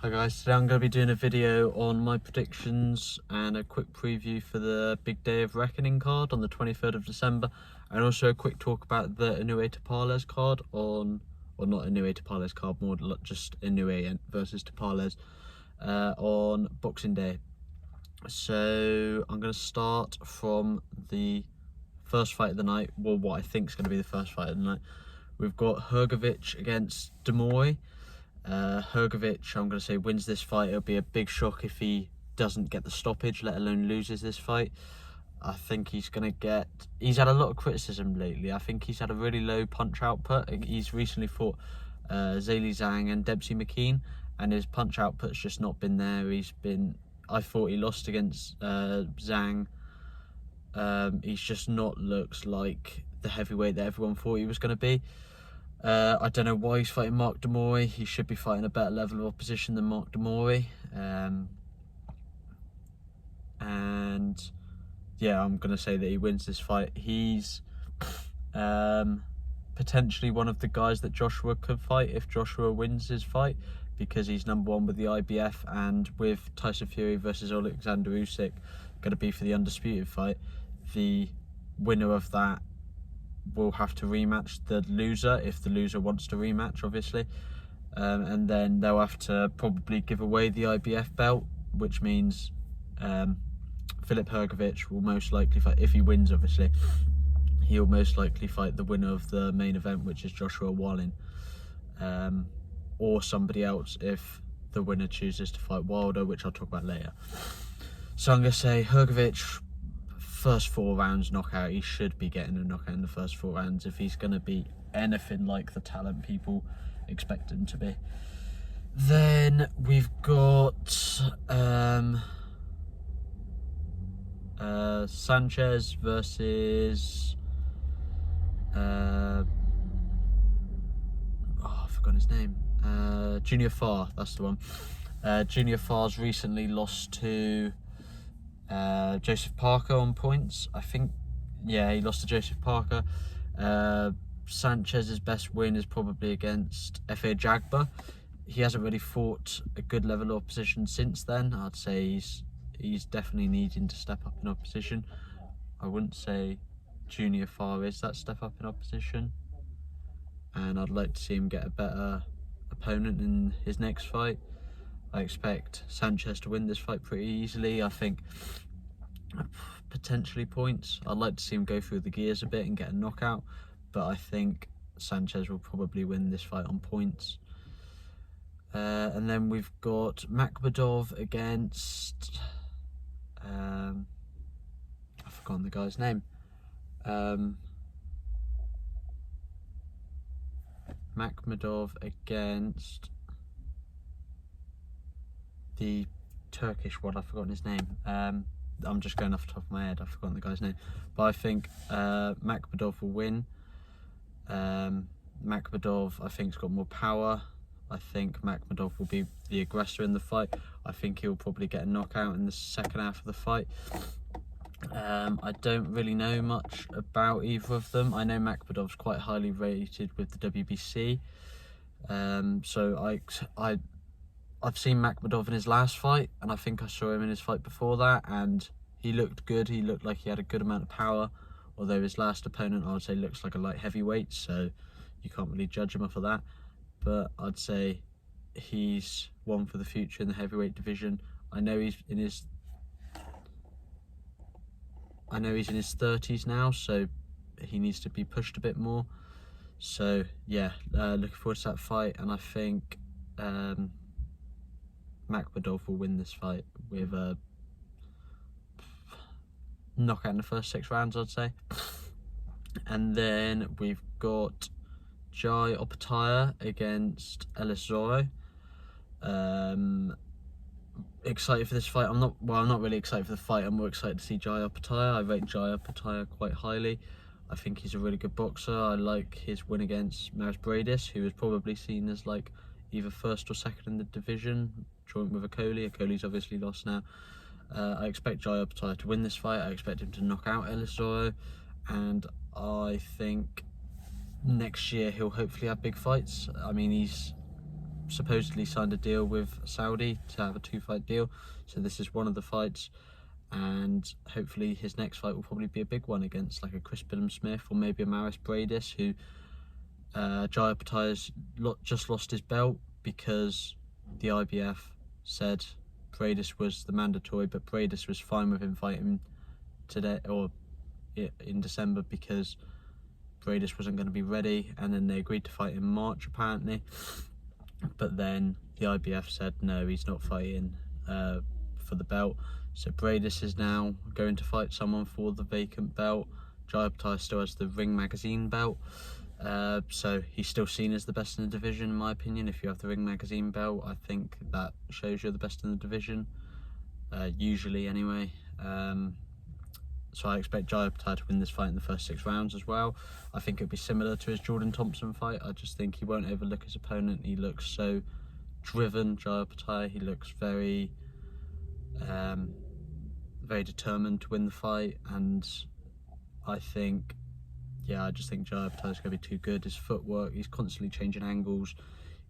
Hi guys, today I'm going to be doing a video on my predictions and a quick preview for the big day of reckoning card on the 23rd of December, and also a quick talk about the Inoue tapales card on, or not Inoue tapales card, more just Inoue versus tapales on Boxing Day. So I'm going to start from the first fight of the night, well what I think is going to be the first fight of the night. We've got Hrgović against Inoue. Hrgović, I'm going to say, wins this fight. It'll be a big shock if he doesn't get the stoppage, let alone loses this fight. I think he's going to get... He's had a lot of criticism lately. I think he's had a really low punch output. He's recently fought Zhilei Zhang and Debsy McKean, and his punch output's just not been there. I thought he lost against Zhang. He's just not looks like the heavyweight that everyone thought he was going to be. I don't know why he's fighting Mark Inoue. He should be fighting a better level of opposition than Mark Inoue. And yeah, I'm going to say that he wins this fight. He's potentially one of the guys that Joshua could fight if Joshua wins his fight, because he's #1 with the IBF, and with Tyson Fury versus Alexander Usyk going to be for the undisputed fight, the winner of that will have to rematch the loser, if the loser wants to rematch, obviously, and then they'll have to probably give away the IBF belt, which means Filip Hrgović will most likely fight, if he wins obviously, he'll most likely fight the winner of the main event, which is Joshua Wallin, or somebody else if the winner chooses to fight Wilder, which I'll talk about later. So I'm going to say Hrgović, first 4 rounds knockout. He should be getting a knockout in the first 4 rounds if he's going to be anything like the talent people expect him to be. Then we've got Sanchez versus I forgot his name. Junior Farr, that's the one. Junior Farr's recently lost to Joseph Parker on points, I think. Yeah, he lost to Joseph Parker. Sanchez's best win is probably against Efe Ajagba. He hasn't really fought a good level of opposition since then. I'd say he's definitely needing to step up in opposition. I wouldn't say Junior Farr is that step up in opposition, and I'd like to see him get a better opponent in his next fight. I expect Sanchez to win this fight pretty easily. I think potentially points. I'd like to see him go through the gears a bit and get a knockout, but I think Sanchez will probably win this fight on points. And then we've got Makhmudov against I've forgotten the guy's name. Makhmudov against the Turkish one, I've forgotten his name. I'm just going off the top of my head, I've forgotten the guy's name. But I think Makhmudov will win. Makhmudov, I think, has got more power. I think Makhmudov will be the aggressor in the fight. I think he'll probably get a knockout in the second half of the fight. I don't really know much about either of them. I know Makhmudov's quite highly rated with the WBC. So I've seen Makhmudov in his last fight, and I think I saw him in his fight before that, and he looked good. He looked like he had a good amount of power, although his last opponent, I would say, looks like a light heavyweight, so you can't really judge him off of that. But I'd say he's one for the future in the heavyweight division. I know he's in his 30s now, so he needs to be pushed a bit more. So yeah, looking forward to that fight, and I think Makhmudov will win this fight with a knockout in the first 6 rounds, I'd say. And then we've got Jai Opetaia against Ellis Zorro. Excited for this fight. I'm not really excited for the fight. I'm more excited to see Jai Opetaia. I rate Jai Opetaia quite highly. I think he's a really good boxer. I like his win against Maris Bradis, who is probably seen as like either first or second in the division, joint with Okolie. Okolie's obviously lost now. I expect Jai Opetaia to win this fight. I expect him to knock out Ellis Zorro, and I think next year he'll hopefully have big fights. I mean, he's supposedly signed a deal with Saudi to have a 2-fight deal, so this is one of the fights, and hopefully his next fight will probably be a big one against like a Chris Billam-Smith or maybe a Maris Bradis, who Jai Opetaia's just lost his belt because the IBF said Bradis was the mandatory, but Bradis was fine with him fighting today or in December because Bradis wasn't going to be ready, and then they agreed to fight in March apparently, but then the IBF said no, he's not fighting for the belt. So Bradis is now going to fight someone for the vacant belt. Jai Opetaia still has the Ring Magazine belt, so he's still seen as the best in the division in my opinion. If you have the Ring Magazine belt, I think that shows you're the best in the division, usually anyway. So I expect Jai Opetaia to win this fight in the first 6 rounds as well. I think it'll be similar to his Jordan Thompson fight. I just think he won't overlook his opponent. He looks so driven, Jai Opetaia. He looks very very determined to win the fight, and I think, yeah, I just think Jai Opetaia is going to be too good. His footwork, he's constantly changing angles.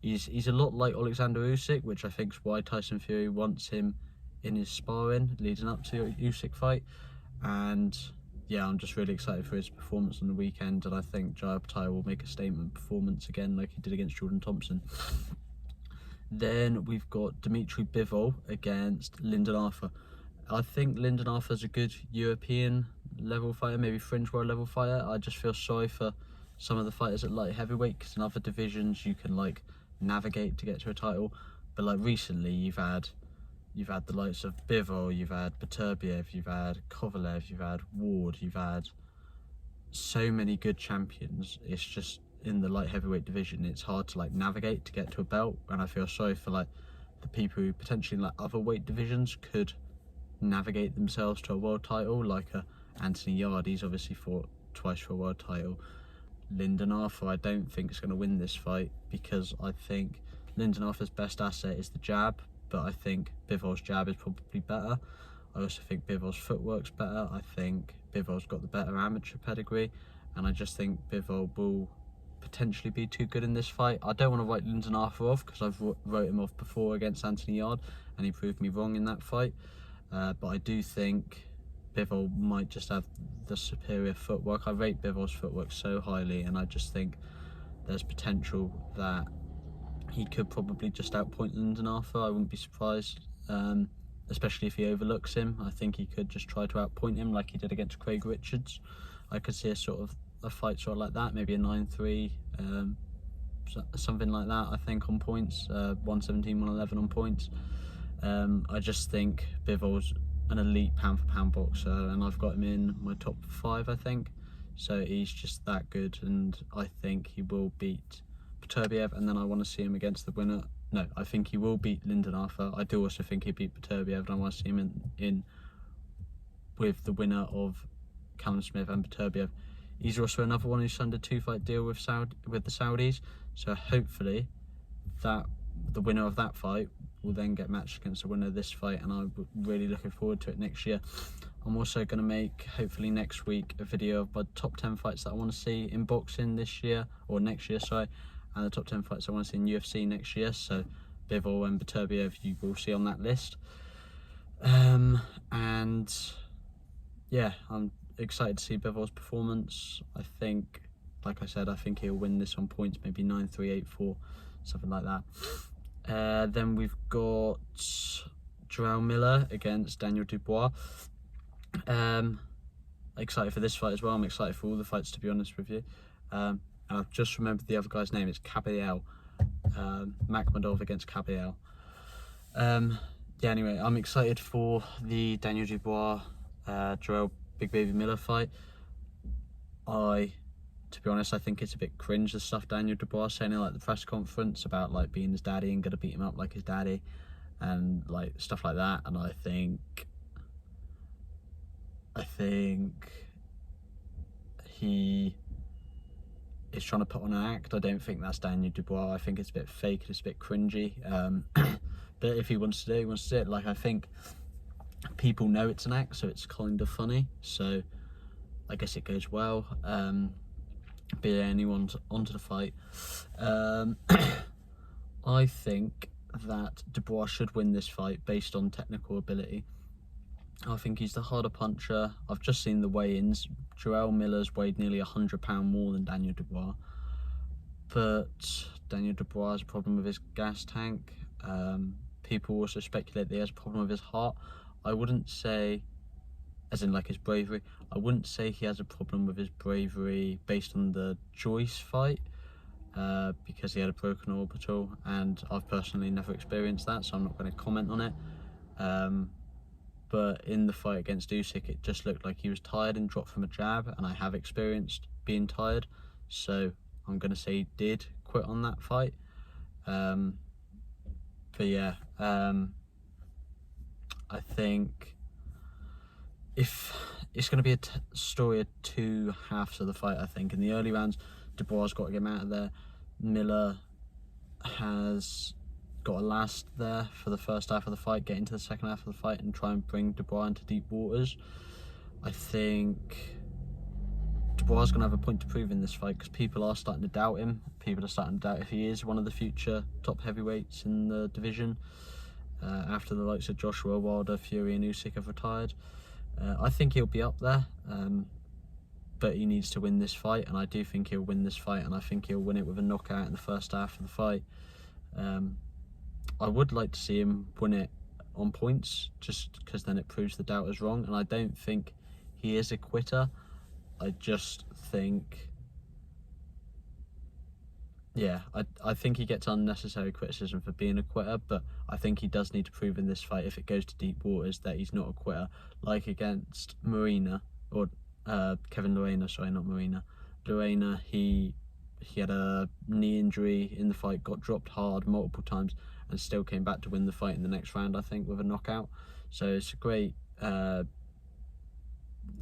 He's a lot like Alexander Usyk, which I think is why Tyson Fury wants him in his sparring leading up to the Usyk fight. And yeah, I'm just really excited for his performance on the weekend, and I think Jai Opetaia will make a statement performance again like he did against Jordan Thompson. Then we've got Dimitri Bivol against Lyndon Arthur. I think Lyndon Arthur's a good European level fighter, maybe fringe world level fighter. I just feel sorry for some of the fighters at light heavyweight, because in other divisions you can like navigate to get to a title, but like recently you've had the likes of Bivol, you've had Beterbiev, you've had Kovalev, you've had Ward, you've had so many good champions. It's just in the light heavyweight division it's hard to like navigate to get to a belt, and I feel sorry for like the people who potentially in like other weight divisions could navigate themselves to a world title, like Anthony Yarde. He's obviously fought twice for a world title. Lyndon Arthur, I don't think is going to win this fight, because I think Lyndon Arthur's best asset is the jab, but I think Bivol's jab is probably better. I also think Bivol's footwork's better. I think Bivol's got the better amateur pedigree, and I just think Bivol will potentially be too good in this fight. I don't want to write Lyndon Arthur off, because I've wrote him off before against Anthony Yarde and he proved me wrong in that fight, but I do think Bivol might just have the superior footwork. I rate Bivol's footwork so highly, and I just think there's potential that he could probably just outpoint Lyndon Arthur. I wouldn't be surprised, especially if he overlooks him. I think he could just try to outpoint him like he did against Craig Richards. I could see a fight sort of like that, maybe a 9-3, something like that, I think, on points, 117, 111 on points. I just think Bivol's an elite pound-for-pound boxer, and I've got him in my top 5, I think. So he's just that good, and I think he will beat Beterbiev, and then I want to see him against the winner. No, I think he will beat Lyndon Arthur. I do also think he beat Beterbiev, and I want to see him in with the winner of Callum Smith and Beterbiev. He's also another one who signed a 2-fight deal with the Saudis, so hopefully that the winner of that fight will then get matched against the winner of this fight, and I'm really looking forward to it next year. I'm also going to make, hopefully next week, a video of my top 10 fights that I want to see in boxing this year, or next year, sorry, and the top 10 fights I want to see in UFC next year. So Bivol and Beterbiev you will see on that list. And yeah, I'm excited to see Bivol's performance. I think, like I said, I think he'll win this on points, maybe 9-3, 8-4, something like that. Then we've got Jarrell Miller against Daniel Dubois. Excited for this fight as well. I'm excited for all the fights, to be honest with you. And I've just remembered the other guy's name. It's Kabayel. Makhmadov against Kabayel. Yeah, anyway, I'm excited for the Daniel Dubois Jarrell Big Baby Miller fight. To be honest, I think it's a bit cringe, the stuff Daniel Dubois saying in like the press conference about like being his daddy and gonna beat him up like his daddy and like stuff like that. And I think he is trying to put on an act. I don't think that's Daniel Dubois. I think it's a bit fake, it's a bit cringy. But if he wants to do it, he wants to do it. Like, I think people know it's an act, so it's kind of funny. So I guess it goes well. But yeah, anyone's onto the fight. I think that Dubois should win this fight based on technical ability. I think he's the harder puncher. I've just seen the weigh-ins. Joel Miller's weighed nearly £100 more than Daniel Dubois, but Daniel Dubois has a problem with his gas tank. People also speculate that he has a problem with his heart. I wouldn't say, as in like his bravery, I wouldn't say he has a problem with his bravery based on the Joyce fight, because he had a broken orbital, and I've personally never experienced that, so I'm not going to comment on it. But in the fight against Usyk, it just looked like he was tired and dropped from a jab, and I have experienced being tired, so I'm going to say he did quit on that fight. But yeah, I think if it's going to be a story of two halves of the fight, I think. In the early rounds, Dubois got to get him out of there. Miller has got to last there for the first half of the fight, get into the second half of the fight and try and bring Dubois into deep waters. I think Dubois is going to have a point to prove in this fight, because people are starting to doubt him. People are starting to doubt if he is one of the future top heavyweights in the division, after the likes of Joshua, Wilder, Fury and Usyk have retired. I think he'll be up there, but he needs to win this fight, and I do think he'll win this fight, and I think he'll win it with a knockout in the first half of the fight. I would like to see him win it on points, just because then it proves the doubters wrong, and I don't think he is a quitter. I just think, yeah, I think he gets unnecessary criticism for being a quitter, but I think he does need to prove in this fight, if it goes to deep waters, that he's not a quitter, like against Marina, or Kevin Loureana, sorry, not Marina. Loureana, he had a knee injury in the fight, got dropped hard multiple times, and still came back to win the fight in the next round, I think, with a knockout. So it's a great,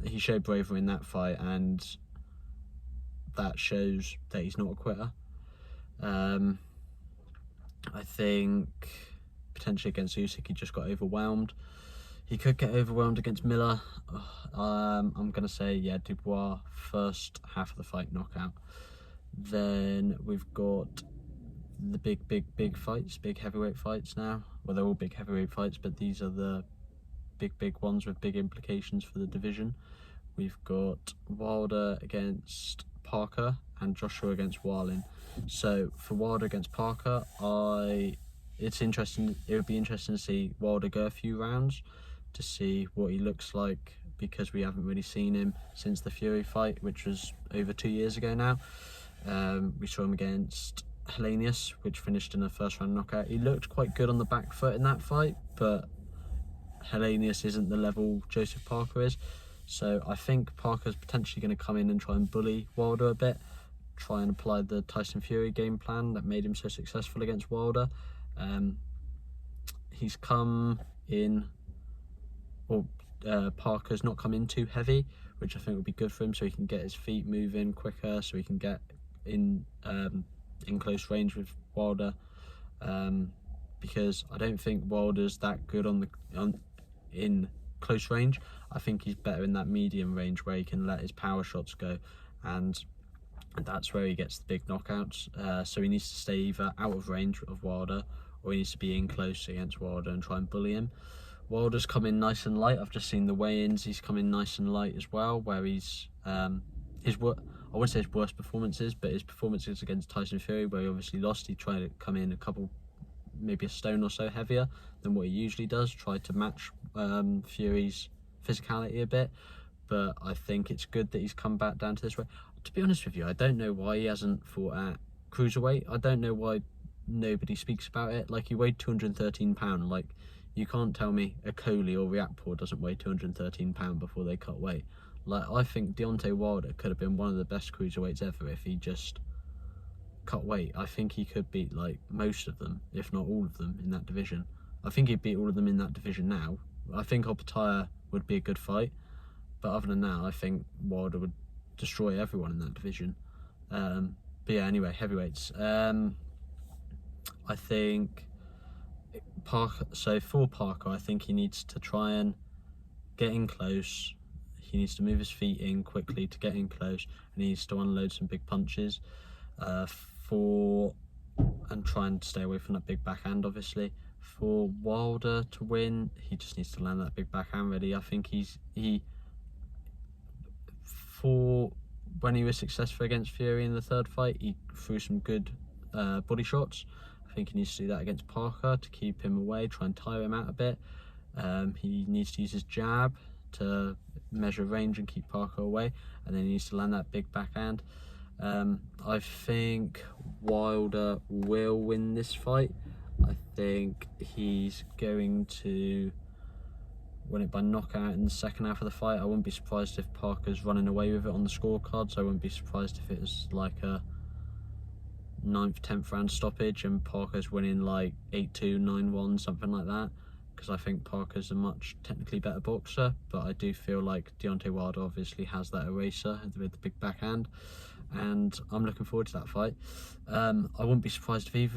he showed bravery in that fight, and that shows that he's not a quitter. I think potentially against Usyk, he just got overwhelmed. He could get overwhelmed against Miller. I'm going to say, yeah, Dubois, first half of the fight, knockout. Then we've got the big fights, big heavyweight fights now. Well, they're all big heavyweight fights, but these are the big ones with big implications for the division. We've got Wilder against Parker and Joshua against Wallin. So for Wilder against Parker, it's interesting. It would be interesting to see Wilder go a few rounds to see what he looks like, because we haven't really seen him since the Fury fight, which was over 2 years ago now. We saw him against Helenius, which finished in a first round knockout. He looked quite good on the back foot in that fight, but Helenius isn't the level Joseph Parker is. So I think Parker's potentially going to come in and try and bully Wilder a bit, try and apply the Tyson Fury game plan that made him so successful against Wilder. He's come in, or Parker's not come in too heavy, which I think will be good for him, so he can get his feet moving quicker, so he can get in close range with Wilder, because I don't think Wilder's that good in close range. I think he's better in that medium range where he can let his power shots go, and that's where he gets the big knockouts. So he needs to stay either out of range of Wilder, or he needs to be in close against Wilder and try and bully him. Wilder's come in nice and light. I've just seen the weigh-ins. He's come in nice and light as well, where he's I wouldn't say his worst performances, but his performances against Tyson Fury, where he obviously lost, he tried to come in maybe a stone or so heavier than what he usually does, tried to match Fury's physicality a bit. But I think it's good that he's come back down to this way. To be honest with you, I don't know why he hasn't fought at cruiserweight. I don't know why nobody speaks about it. Like, he weighed 213 pounds. Like, you can't tell me a Coley or Riakporhe doesn't weigh 213 pounds before they cut weight. Like, I think Deontay Wilder could have been one of the best cruiserweights ever if he just cut weight. I think he could beat like most of them, if not all of them, in that division. I think he'd beat all of them in that division now. I think Opetaya would be a good fight, but other than that, I think Wilder would destroy everyone in that division. But yeah, anyway, heavyweights. I think Parker. So for Parker, I think he needs to try and get in close. He needs to move his feet in quickly to get in close, and he needs to unload some big punches. For and try and stay away from that big backhand. Obviously, for Wilder to win, he just needs to land that big backhand. Really, I think for when he was successful against Fury in the third fight, he threw some good body shots. I think he needs to do that against Parker to keep him away, try and tire him out a bit. He needs to use his jab to measure range and keep Parker away, and then he needs to land that big backhand. I think Wilder will win this fight. I think he's going to win it by knockout in the second half of the fight. I wouldn't be surprised if Parker's running away with it on the scorecard, so I wouldn't be surprised if it was like a 9th, 10th round stoppage and Parker's winning like 8-2, 9-1, something like that, because I think Parker's a much technically better boxer, but I do feel like Deontay Wilder obviously has that eraser with the big backhand, and I'm looking forward to that fight. I wouldn't be surprised if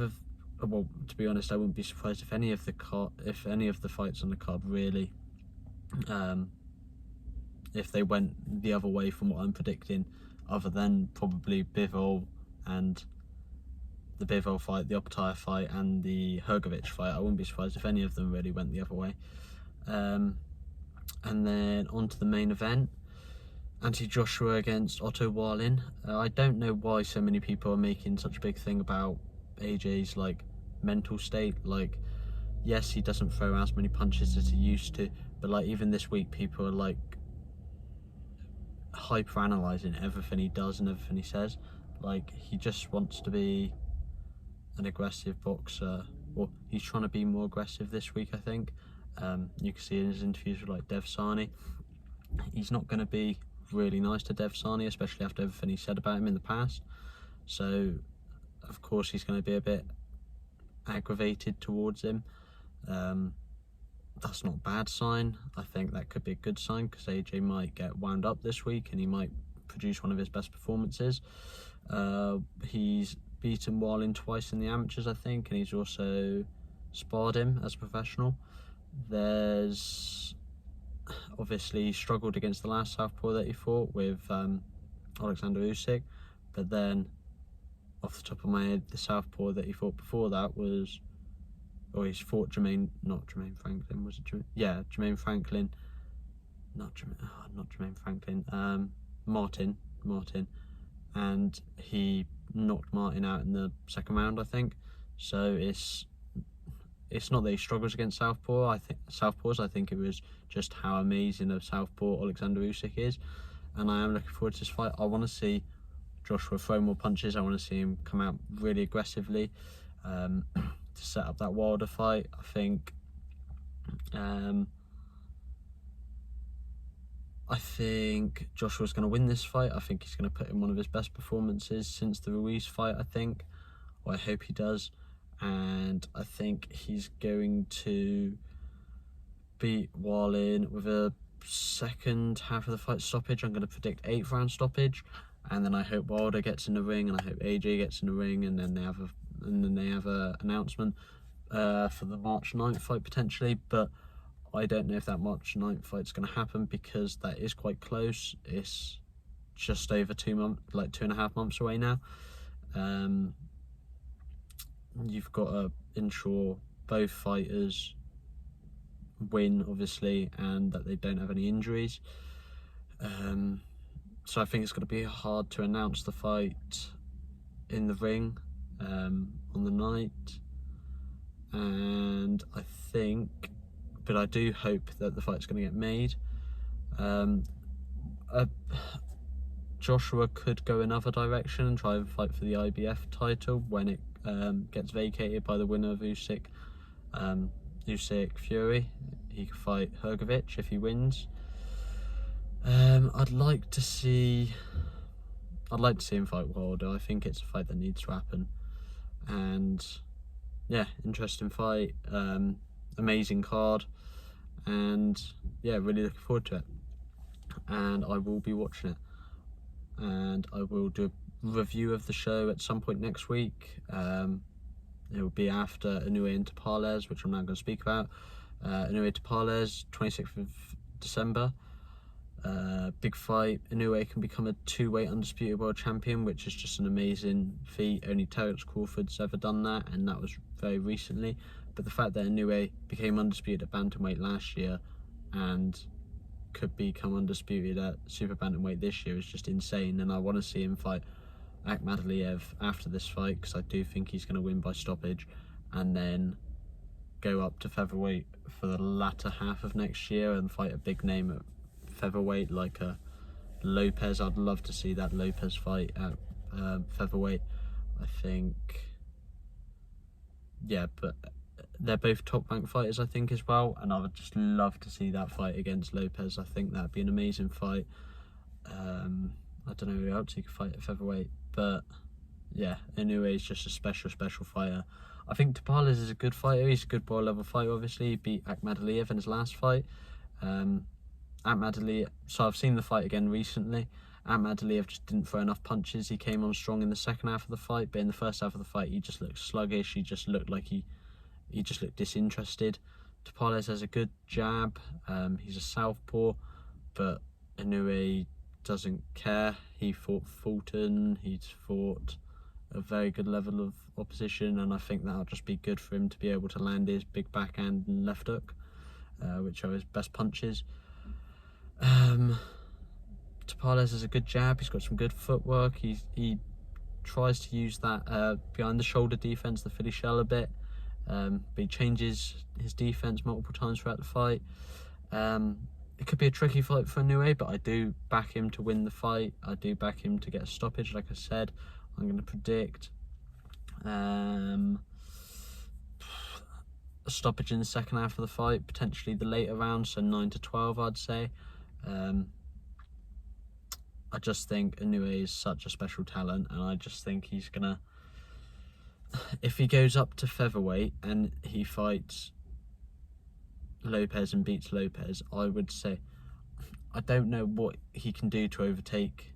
well, to be honest, I wouldn't be surprised if any of the fights on the card really, if they went the other way from what I'm predicting, other than probably Bivol and the Bivol fight, the Optaia fight, and the Hrgovic fight. I wouldn't be surprised if any of them really went the other way. And then on to the main event, Anthony Joshua against Otto Wallin. I don't know why so many people are making such a big thing about AJ's like mental state. Like, yes, he doesn't throw as many punches as he used to, but like even this week people are like hyper analyzing everything he does and everything he says. Like, he just wants to be an aggressive boxer, or he's trying to be more aggressive this week, I think. You can see in his interviews with like Dev Sani, he's not going to be really nice to Dev Sani, especially after everything he said about him in the past. So of course he's going to be a bit aggravated towards him. That's not a bad sign. I think that could be a good sign, because AJ might get wound up this week and he might produce one of his best performances. He's beaten Wallin twice in the amateurs, I think, and he's also sparred him as a professional. There's obviously he struggled against the last southpaw that he fought with Alexander Usyk, but then off the top of my head, the southpaw that he fought before that was, or he's fought Jermaine Franklin, was it Jermaine Franklin, not Jermaine Franklin, Martin, and he knocked Martin out in the second round, I think. So it's not that he struggles against southpaws. I think it was just how amazing a southpaw Alexander Usyk is, and I am looking forward to this fight. I want to see Joshua throw more punches. I want to see him come out really aggressively to set up that Wilder fight. I think Joshua's going to win this fight. I think he's going to put in one of his best performances since the Ruiz fight, I think, or I hope he does. And I think he's going to beat Wallin with a second half of the fight stoppage. I'm going to predict 8th round stoppage, and then I hope Wilder gets in the ring, and I hope AJ gets in the ring, and then they have a announcement for the March 9th fight potentially. But I don't know if that March 9th fight's going to happen, because that is quite close. It's just over 2 months, like 2.5 months away now. You've got to ensure both fighters win, obviously, and that they don't have any injuries. So I think it's going to be hard to announce the fight in the ring on the night, and but I do hope that the fight's going to get made. Joshua could go another direction and try and fight for the IBF title when it gets vacated by the winner of Usyk Fury. He could fight Hrgovic if he wins. I'd like to see him fight Wilder. I think it's a fight that needs to happen, and yeah, interesting fight, amazing card, and yeah, really looking forward to it. And I will be watching it, and I will do a review of the show at some point next week. It will be after Inoue and Tapales, which I'm now going to speak about. Inoue Tapales, 26th of December. big fight. Inoue can become a 2-weight undisputed world champion, which is just an amazing feat. Only Terence Crawford's ever done that, and that was very recently. But the fact that Inoue became undisputed at bantamweight last year and could become undisputed at super bantamweight this year is just insane. And I want to see him fight Akhmadaliev after this fight, because I do think he's going to win by stoppage, and then go up to featherweight for the latter half of next year and fight a big name at featherweight like a Lopez. I'd love to see that Lopez fight at featherweight. I think, yeah, but they're both top ranked fighters, I think, as well, and I would just love to see that fight against Lopez. I think that'd be an amazing fight. I don't know who else he could fight at featherweight, but yeah, Inoue is just a special fighter. I think Tapales is a good fighter. He's a good boy level fighter. Obviously, he beat Akhmadaliev in his last fight. Akhmadaliev, so I've seen the fight again recently. Akhmadaliev just didn't throw enough punches. He came on strong in the second half of the fight, but in the first half of the fight, he just looked sluggish. He just looked like he just looked disinterested. Tapales has a good jab. He's a southpaw, but Inoue doesn't care. He fought Fulton. He's fought a very good level of opposition, and I think that'll just be good for him to be able to land his big backhand and left hook, which are his best punches. Tapales has a good jab. He's got some good footwork. He tries to use that behind the shoulder defense, the Philly shell, a bit, but he changes his defense multiple times throughout the fight. It could be a tricky fight for Inoue, but I do back him to win the fight. I do back him to get a stoppage, like I said. I'm going to predict a stoppage in the second half of the fight, potentially the later rounds, so 9-12, I'd say. I just think Inoue is such a special talent, and I just think he's gonna, if he goes up to featherweight and he fights Lopez and beats Lopez, I would say, I don't know what he can do to overtake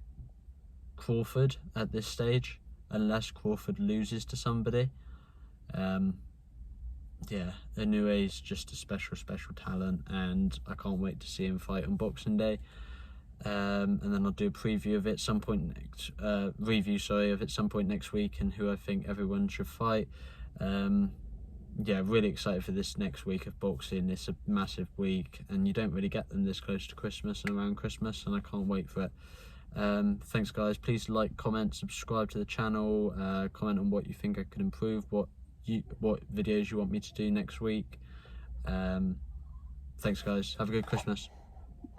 Crawford at this stage, unless Crawford loses to somebody. Yeah, Inoue is just a special talent, and I can't wait to see him fight on Boxing Day. And then I'll do a preview of it some point next review of it some point next week, and who I think everyone should fight. Yeah, really excited for this next week of boxing. It's a massive week, and you don't really get them this close to Christmas and around Christmas, and I can't wait for it. Thanks guys, please like, comment, subscribe to the channel, comment on what you think I could improve, what videos you want me to do next week. Thanks guys, have a good Christmas.